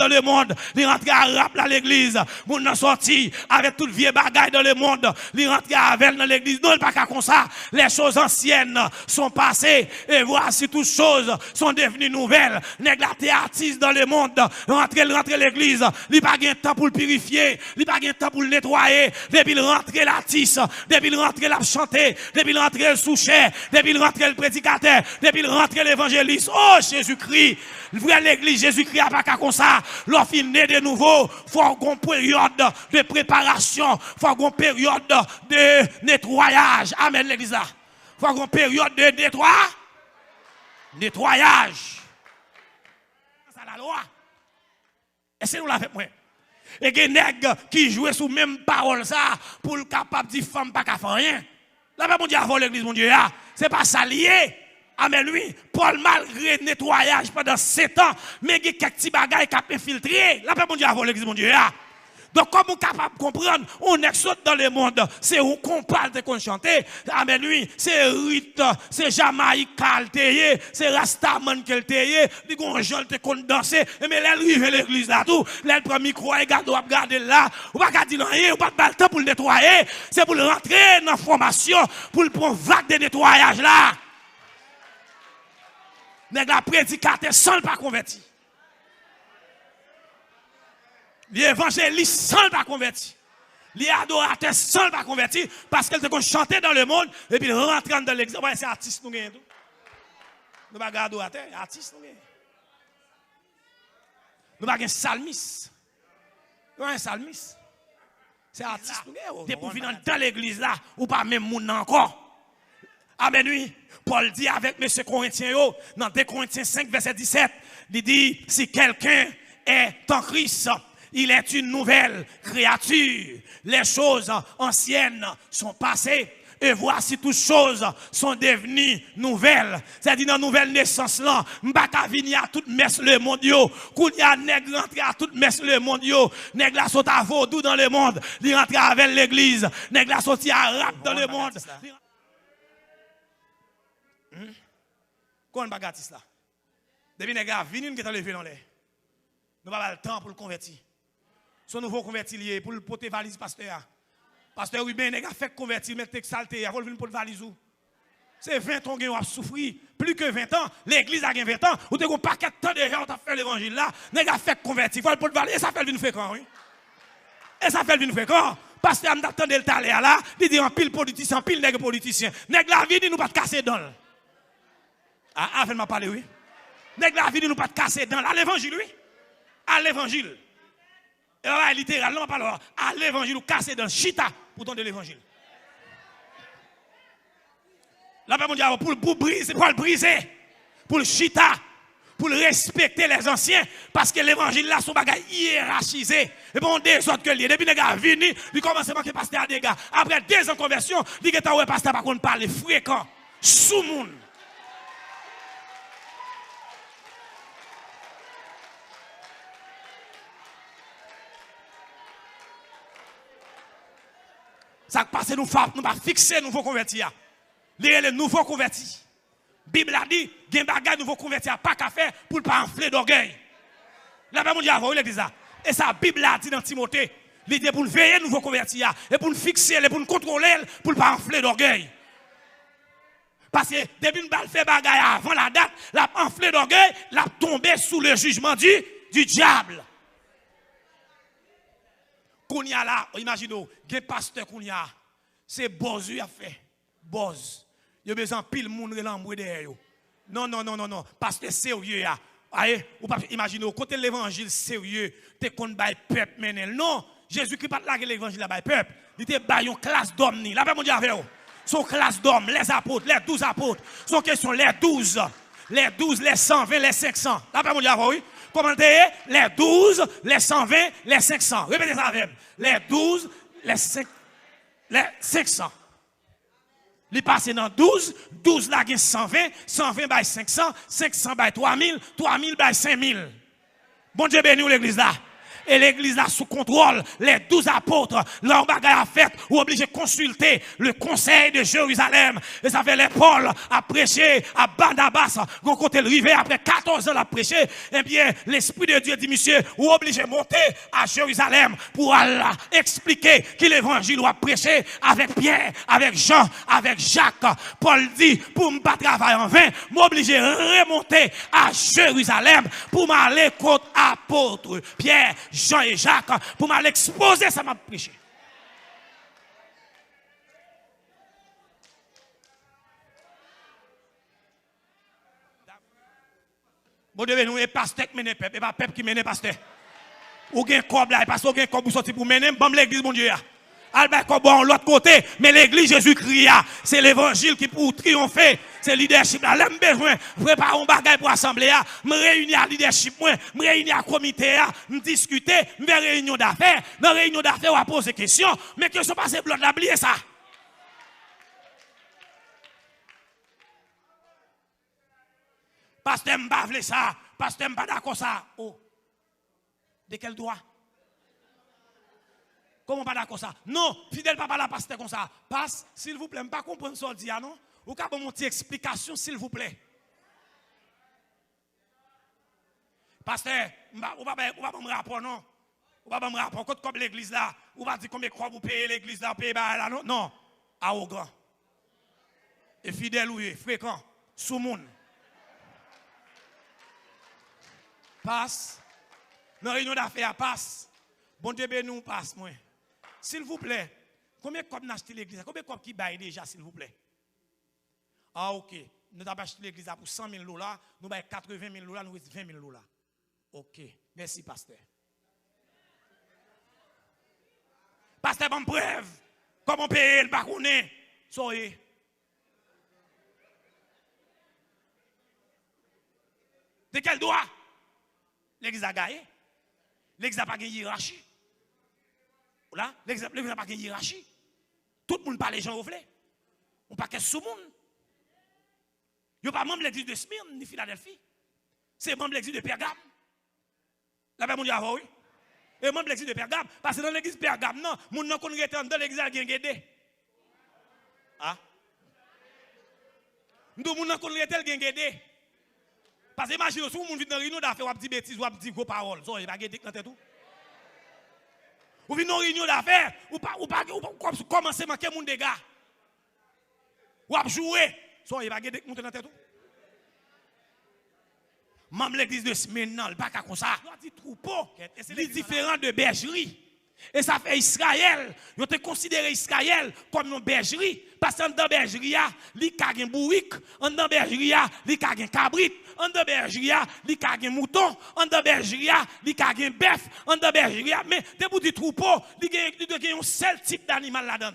dans le monde. Il rentre à rap dans l'église. Moun nan sorti avec toute vieille bagaille dans le monde. Il rentre avec dans l'église. Non, pas comme ça. Les choses anciennes sont passées et voici toutes choses sont devenues nouvelles. Nèg la té artiste dans le monde. Rentre l'église. Il pas gain temps pour le purifier. Il pas gain temps pour le nettoyer. Depuis il rentre l'artiste. Depuis il rentre la chanter. Depuis il rentre le soucher. Depuis il rentre le prédicateur. Depuis il rentre l'évangéliste. Oh Jésus-Christ. Vrai l'église Jésus-Christ a pas comme ça. L'offre né de nouveau. Faut une période de préparation. Faut une période de nettoyage. Amen l'église là. Faut une période de nettoyage. C'est la loi. Et c'est nous la fait moi. Et des nègres qui jouent sous même parole ça pour le capable de dire femme pas qu'à faire rien. Là pas mon Dieu avant l'église mon Dieu là, c'est pas ça lié. Amen lui, Paul malgré nettoyage pendant 7 ans, mais il y a quelques petits bagages qui ont infiltré. Là pas mon Dieu avant l'église mon Dieu là. Donc, comme on est capable de comprendre, on est saute dans le monde, c'est où qu'on parle de qu'on chante. Amen, lui, c'est Rite, c'est Jamaïque, c'est Rastaman qui est, dit qu'on chante, qu'on danse, mais là, arrive l'église là, tout, là, le premier micro, et regarde là, ou pas dire rien, ou pas de temps pour le nettoyer, c'est pour le rentrer dans la formation, pour le prendre vague de nettoyage là. Mais la prédicateur sans le pas converti. Les évangélistes sans pas convertis. Les adorateurs sans pas convertis parce qu'elles ont chanté dans le monde et puis rentrent dans l'église. Ouais, c'est artiste nous gagnons. Nous pas adorateurs, artiste nous gagnons. Nous pas un psalmiste. Nous pas un psalmiste. C'est artiste nous gagnons. T'es pour venir dans l'église là ou pas même moun encore. Amen oui. Paul dit avec M. Corinthiens dans 2 Corinthiens 5 verset 17, il dit si quelqu'un est en Christ, il est une nouvelle créature. Les choses anciennes sont passées. Et voici toutes choses sont devenues nouvelles. C'est-à-dire dans la nouvelle naissance là, m'baka vini à toute messe le monde yo. Kounya nèg rentre à toute messe le monde yo. Nèg la saute à vaudou dans le monde. Il rentre avec l'église. Nèg la sorti à rap dans le monde. Qu'on bagatis là. Depuis nèg a vini qui t'a levé dans l'air. Nous pas le temps pour le convertir. Son nouveau converti lié pour le porter valise pasteur. Pasteur oui ben nèg a fait convertir mais texte salté, a venir pour le valise ou. C'est 20 ans qu'on a souffert, plus que 20 ans, l'église a 20 ans, ou te gon paquet de temps déjà on t'a fait l'évangile là, nèg a fait convertir, faut le porter valise et ça fait une fréquent oui. Et ça fait une fréquent. Pasteur m'attendait le taler là, il dit en pile politicien, en pile nèg politicien. Nèg la vie dit nous pas te casser dans. Ah, fait m'a parler oui. Nèg la vie dit nous pas te casser dans à l'évangile oui. À l'évangile. Et là, littéralement, pas à l'évangile, ou casser dans le chita pour donner l'évangile. Là, on dit pour briser, pour le briser, pour le chita, pour le respecter les anciens, parce que l'évangile là, son bagage hiérarchisé. Et bon, des autres que lui, depuis les gars venus, il commence à manquer pasteur à des gars. Après 2 ans de conversion, il dit que ouais, pasteur, par contre, parle fréquent, sous monde. Ça passe nous pas fixer nouveau convertis. Les nouveaux convertis. Bible a dit, gen bagay nouveau convertis pas qu'à faire pour ne pas enfler d'orgueil. Là pas mon Dieu avant l'église. Et ça Bible a dit dans Timothée, l'idée pour veiller nouveau convertis et pour fixer, pour nous contrôler pour ne pas enfler d'orgueil. Parce que depuis nous fait bagay avant la date, la enflé d'orgueil, la tombé sous le jugement du diable. Kounia là, imaginez, gen pasteur Kounia, c'est Bozu a fait. Boz. Il y a besoin pile moun relambre derrière yo. Non, pasteur sérieux ya. Aye, ou pas imaginez côté l'évangile sérieux, te kon bay peuple menel. Non, Jésus-Christ pas la l'évangile la bay peuple. Il te bay une classe d'hommes ni. La pas mon Dieu avec yo. Son classe d'hommes, les apôtres, les 12 apôtres. Son question les 12, les 120, les 500. La pas mon Dieu avec oui. Commentez les 12, les 120, les 500. Répétez ça avec. Les 12, les 500. Il passe dans 12, 12 là gagne 120, 120 by 500, 500 by 3000, 3000 by 5000. Bon Dieu béni l'église là. Et l'église là sous contrôle, les 12 apôtres, leur bagage à fait, ou obligé de consulter le conseil de Jérusalem. Et ça fait les Paul à prêcher à Barnabas, quand côté rivé après 14 ans à prêcher, eh bien, l'Esprit de Dieu dit, monsieur, ou obligé de monter à Jérusalem pour aller expliquer que l'évangile doit prêcher avec Pierre, avec Jean, avec Jacques. Paul dit, pour ne pas travailler en vain, m'obliger de remonter à Jérusalem pour m'aller contre apôtres Pierre, Jean et Jacques, pour m'aller exposer ça m'a prêché. Bon Dieu, nous, et pasteur qui mène peuple, et pas peuple qui mène pasteur. Ou gen cob là, parce que gen cob pour sortir pour mener, bon l'église, mon Dieu. Albert Cobon, l'autre côté, mais l'église Jésus-Christ, c'est l'évangile qui pour triompher, c'est le leadership là. L'aime besoin, préparer un bagage pour assembler, me réunir à leadership, me réunir à comité, me discuter, me faire réunion d'affaires. Dans réunion d'affaires, on va poser des questions, mais que ce passe blanc, oubliez ça. Pasteur m'bavle ça, pasteur m'pas d'accord ça. Oh. De quel droit? Comment pas d'accord ça? Non, fidèle papa la pasteur comme ça. Passe, s'il vous plaît, pas comprendre ce dit non? Ou ka bon mon petite explication s'il vous plaît. Pasteur, ou pas me rapport non? Ou pas me rapport comme l'église là, ou pas dire combien croix vous payez l'église là, payer là non? Non, arrogant. Et fidèle ou fréquent, sous monde. Passe. Dans la réunion d'affaires, passe. Bon Dieu, nous passe, moi. S'il vous plaît, combien de copes n'a acheté l'église? Combien de copes qui baillent déjà, s'il vous plaît? Ah, ok. Nous avons acheté l'église pour 100 000 $, nous avons 80 000 $, nous avons 20 000 $. Ok. Merci, pasteur. Pasteur, bonne preuve. Comment payer le baconnet? Soyez. De quel droit? L'église a gagné. L'église n'a pas de hiérarchie. Là, l'église n'a pas de hiérarchie. Tout le monde parle les gens au flé. On pas qu'est-ce sous monde. Il n'y a pas membre de l'église de Smyrne ni Philadelphie. C'est membre de l'église de Pergame. La paix mon Dieu oui. Et membre de l'église de Pergame. Parce que dans l'église de Pergame, non, mon nom qu'on est dans l'église à Gengede. Ah? Nous, mon nom qu'on est dans Gengede. Parce que imaginez, si vous venez dans une réunion d'affaires, vous avez dit bêtises, vous avez dit vos paroles. Ça, il va gagner dans tout. Vous venez dans une réunion d'affaires, vous commencez à manquer mon dégât. Vous avez joué. Ça, il va gagner dans tout. Même l'église de Smyrne, il pas comme ça. Il dit troupeau. C'est différent de bergerie. Et ça fait Israël. Ils ont considéré Israël comme une bergerie. Parce que dans la bergerie, il y a un bourrique. Dans la bergerie, il y a un cabrit. Dans la bergerie, il y a un mouton. Dans la bergerie, il y a un bœuf. Dans la bergerie, mais debout du troupeau, il y a un seul type d'animal là-dedans.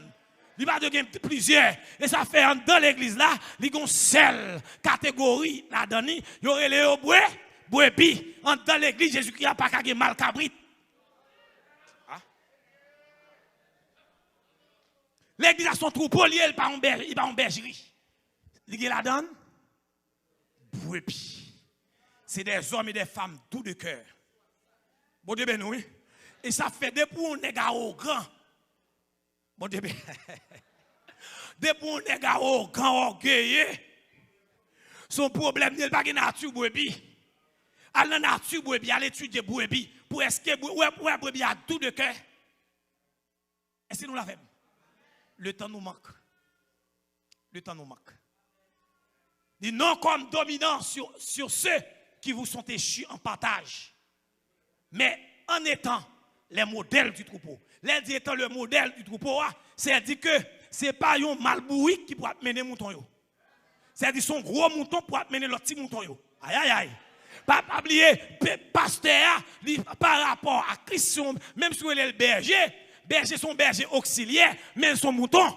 Il va de plusieurs. Et ça fait dans l'église là, il y a une seule catégorie là-dedans. Il y aurait les brebis. Dans l'église, Jésus-Christ n'a pas de mal cabrit. L'église a son troupeau lié, il va en bergerie. Il y a là-dedans, brebis. C'est des hommes et des femmes tout de cœur. Bon Dieu, ben oui. Et ça fait depuis un nègre au grand. Bon Dieu, depuis un nègre au grand orgueilleux. Son problème n'est pas de nature brebis. À la nature brebis, à l'étude brebis. Pour est-ce que brebis a tout de cœur? Est-ce que nous l'avons? Le temps nous manque. Le temps nous manque. Dit non comme dominant sur ceux qui vous sont échus en partage. Mais en étant les modèles du troupeau. Les dit étant le modèle du troupeau, c'est dit que ce n'est pas un malboui qui pourra mener mouton. C'est dit son gros mouton pour mener le petit mouton. Aïe aïe aïe. Pas oublier, pasteur, par rapport à Christ, même si il est le berger. Berger sont bergers auxiliaires, mais son mouton.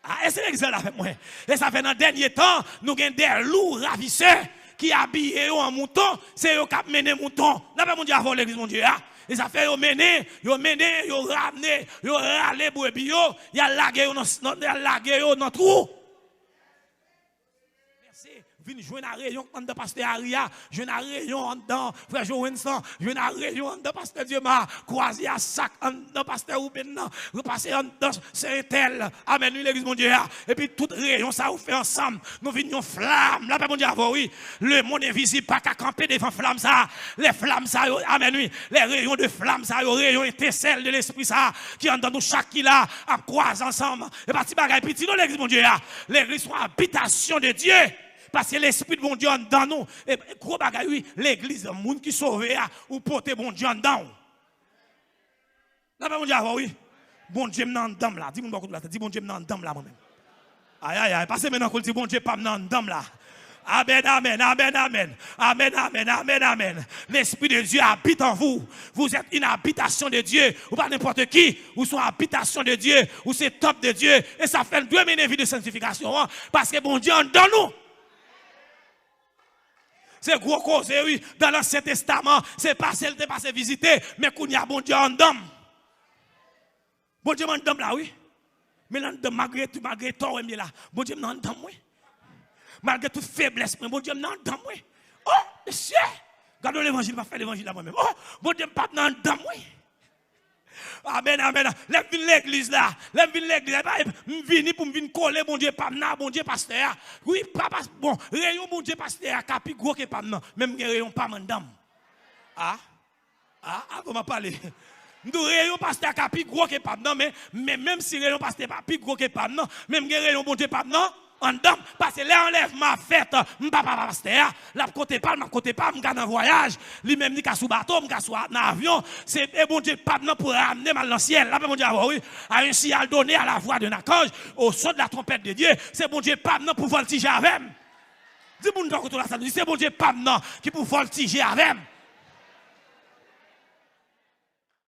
Ah, est-ce que l'exemple avec moi? Et ça fait dans le dernier temps, nous avons des loups ravisseurs qui habillent en mouton, c'est eux qui ont mené mouton. N'a pas mon Dieu avant l'église, mon Dieu. Et ça fait, ils ont ramené, ils ont râlé brebis, ils ont lagué dans le trou. Merci. Vin jouer un rayon de pasteur Aria, jouer un rayon dedans frère Joënson, jouer un rayon de pasteur Diema, croiser à sac de pasteur Ruben, repasser dans Saint-Tel. Amen, l'église mon Dieu. Et puis toute rayon ça vous fait ensemble. Nous venions flamme. Là mon Dieu oui, le monde invisible pas qu'à camper devant flamme ça. Les flammes ça amen oui, les rayons de flamme ça, les rayons étincelles de l'esprit ça qui en dans nous chaque qui là en croise ensemble. Et parti bagaille petit dans l'église mon Dieu. L'église soit habitation de Dieu. Parce que l'esprit de bon Dieu dans nous. Et gros bagaille, oui, l'église, le monde qui sauve, ou porter bon Dieu dans nous. Là, bon Dieu, oui. Bon Dieu, m'en dame là. Dis-moi beaucoup de la tête. Dis bon Dieu, m'en dame là, moi-même. Aïe, aïe, aïe. Passez maintenant qu'on dit bon Dieu, pas m'en dame là. Amen, amen, amen, amen. Amen, amen, amen, amen. L'esprit de Dieu habite en vous. Vous êtes une habitation de Dieu. Ou pas n'importe qui. Ou sont habitation de Dieu. Ou c'est top de Dieu. Et ça fait 2 minutes de sanctification. Hein, parce que bon Dieu en dans nous. C'est gros cause, oui. Dans l'Ancien Testament, c'est pas celle de passer visiter, mais qu'on y a bon Dieu en dame. Bon Dieu en dame là, oui. Mais là, malgré tout là. Bon Dieu en dame, oui. Malgré toute faiblesse, mais bon Dieu en dame, oui. Oh, monsieur. Regardez l'évangile, va faire l'évangile là moi-même. Oh, bon Dieu pas en dame, oui. Amen, amen. Lève l'église là. Lève l'église là. Vini pour me coller, bon Dieu, pas bon Dieu, pasteur. Oui, papa, bon, rayon, bon Dieu, pasteur, capi gros que pas même rayon, pas madame. Ah, comment parler? Nous rayon, pasteur, capi gros que pas mais même si rayon, pasteur, pas plus gros que pas même rayon, bon Dieu, pas en dame, parce que l'enlèvement fait, papa pasteur, la côté pas, dans voyage, lui-même ni sous bateau, sous avion, c'est bon Dieu pas pour ramener mal dans le ciel. Là bon Dieu oui, à un signal donné à la voix de Nakanj, au son de la trompette de Dieu, c'est bon Dieu pas pour voltiger avec. Dis bon Dieu c'est bon Dieu pas qui pour voltiger avec.